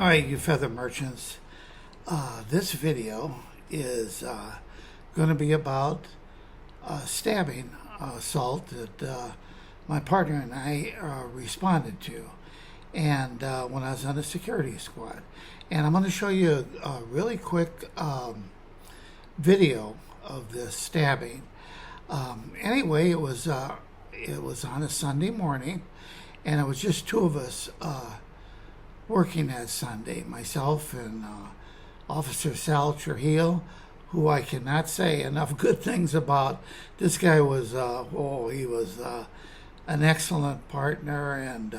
All right, you feather merchants. This video is going to be about stabbing assault that my partner and I responded to, and when I was on the security squad. And I'm going to show you a really quick video of this stabbing. Anyway, it was on a Sunday morning, and it was just two of us working that Sunday, myself and Officer Sal Trujillo, who I cannot say enough good things about. This guy was, he was an excellent partner, and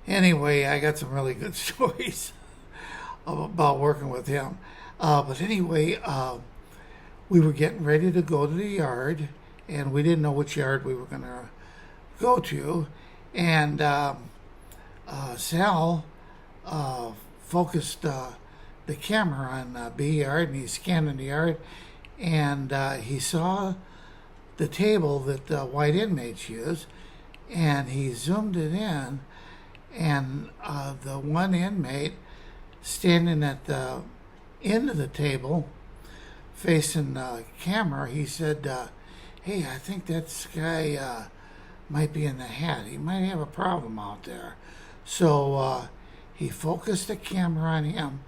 anyway, I got some really good stories about working with him. But anyway, we were getting ready to go to the yard, and we didn't know which yard we were going to go to, and Sal focused the camera on B yard, and he's scanning the yard, and he saw the table that the white inmates use, and he zoomed it in, and the one inmate standing at the end of the table facing the camera, he said, hey, I think that guy might be in the hat. He might have a problem out there. So he focused the camera on him,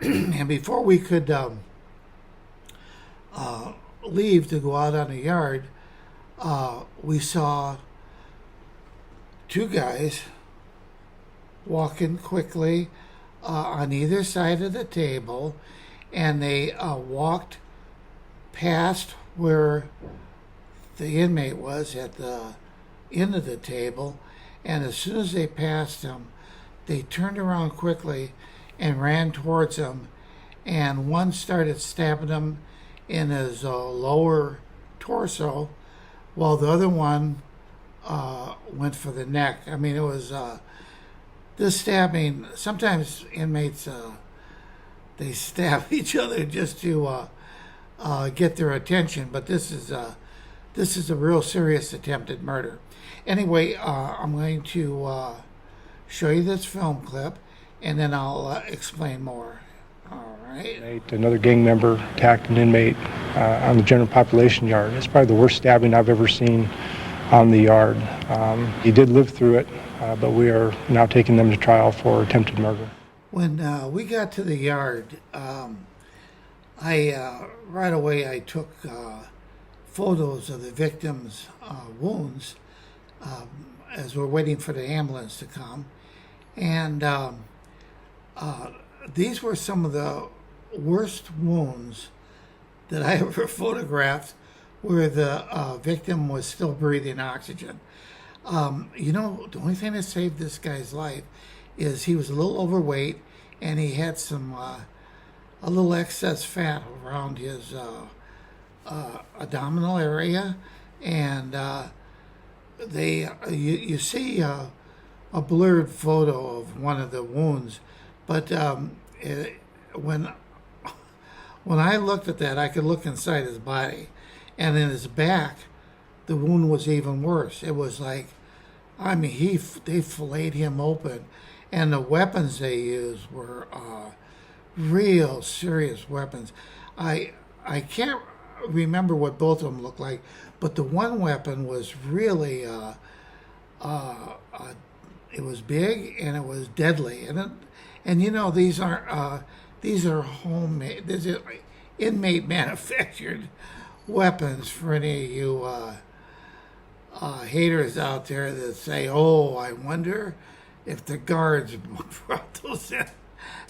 and before we could leave to go out on the yard, we saw two guys walking quickly on either side of the table, and they walked past where the inmate was at the end of the table, and as soon as they passed him, they turned around quickly and ran towards him, and one started stabbing him in his lower torso, while the other one went for the neck. I mean, it was this stabbing. Sometimes inmates they stab each other just to get their attention, but this is a real serious attempted murder. Anyway, I'm going to show you this film clip, and then I'll explain more. All right. Another gang member attacked an inmate on the general population yard. It's probably the worst stabbing I've ever seen on the yard. He did live through it, but we are now taking them to trial for attempted murder. When we got to the yard, right away I took photos of the victim's wounds as we're waiting for the ambulance to come, and these were some of the worst wounds that I ever photographed, where the victim was still breathing oxygen. The only thing that saved this guy's life is he was a little overweight, and he had some a little excess fat around his abdominal area, and you see a blurred photo of one of the wounds, but when I looked at that, I could look inside his body, and in his back, the wound was even worse. It was like, I mean, they filleted him open, and the weapons they used were real serious weapons. I can't remember what both of them looked like, but the one weapon was really it was big and it was deadly, and these are homemade, these are inmate manufactured weapons for any of you haters out there that say, oh, I wonder if the guards brought those in.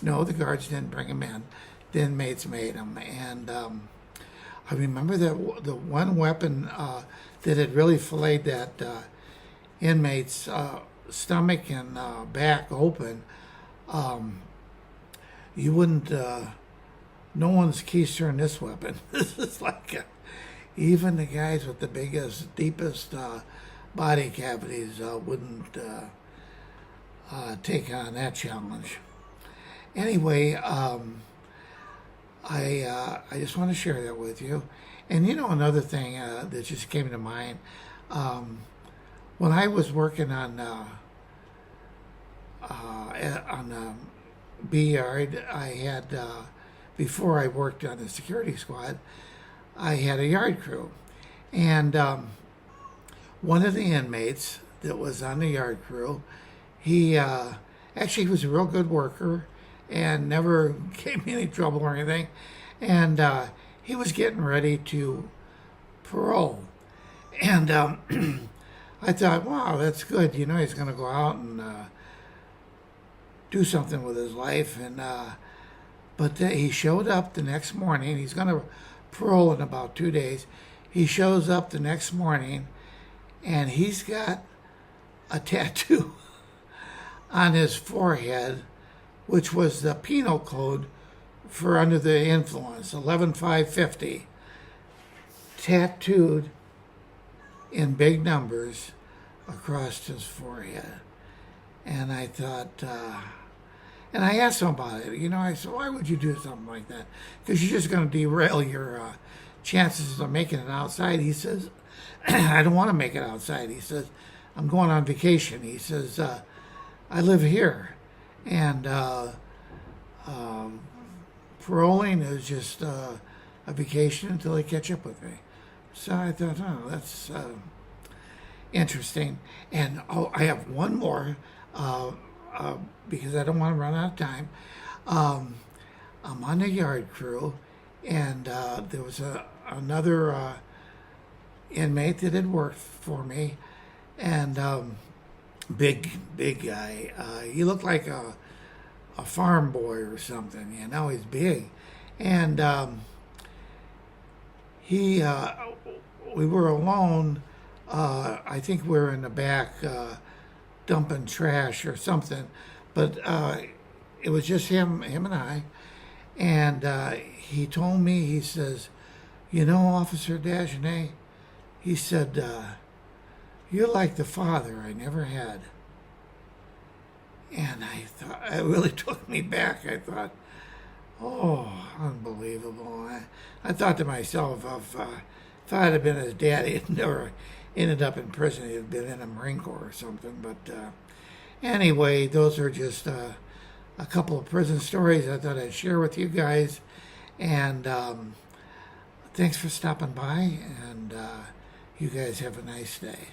No, the guards didn't bring them in. The inmates made them. And I remember that the one weapon that had really filleted that inmate's stomach and back open, you wouldn't, no one's keystering this weapon. This is like, even the guys with the biggest, deepest body cavities wouldn't take on that challenge. Anyway, I just want to share that with you. And another thing that just came to mind, when I was working on B yard, I had, before I worked on the security squad, I had a yard crew. And one of the inmates that was on the yard crew, he actually was a real good worker and never gave me any trouble or anything. And he was getting ready to parole. And I thought, wow, that's good. You know, he's going to go out and do something with his life. And but he showed up the next morning. He's going to parole in about 2 days. He shows up the next morning, and he's got a tattoo on his forehead, which was the penal code for under the influence, 11550, tattooed in big numbers across his forehead. And I thought, and I asked him about it. You know, I said, why would you do something like that? Because you're just going to derail your chances of making it outside. He says, I don't want to make it outside. He says, I'm going on vacation. He says, I live here. And paroling is just a vacation until they catch up with me. So I thought, oh, that's interesting. And I have one more because I don't want to run out of time. I'm on the yard crew, and there was another inmate that had worked for me, and big guy. He looked like a farm boy or something. You know, he's big, and we were alone. I think we were in the back dumping trash or something, but it was just him and I. And he told me, he says, you know, Officer Dagenet, he said, you're like the father I never had. And I thought, it really took me back. I thought, oh, unbelievable. I thought to myself, if I'd have been his dad, he'd never ended up in prison. He'd been in the Marine Corps or something. But anyway, those are just a couple of prison stories I thought I'd share with you guys. And thanks for stopping by. And you guys have a nice day.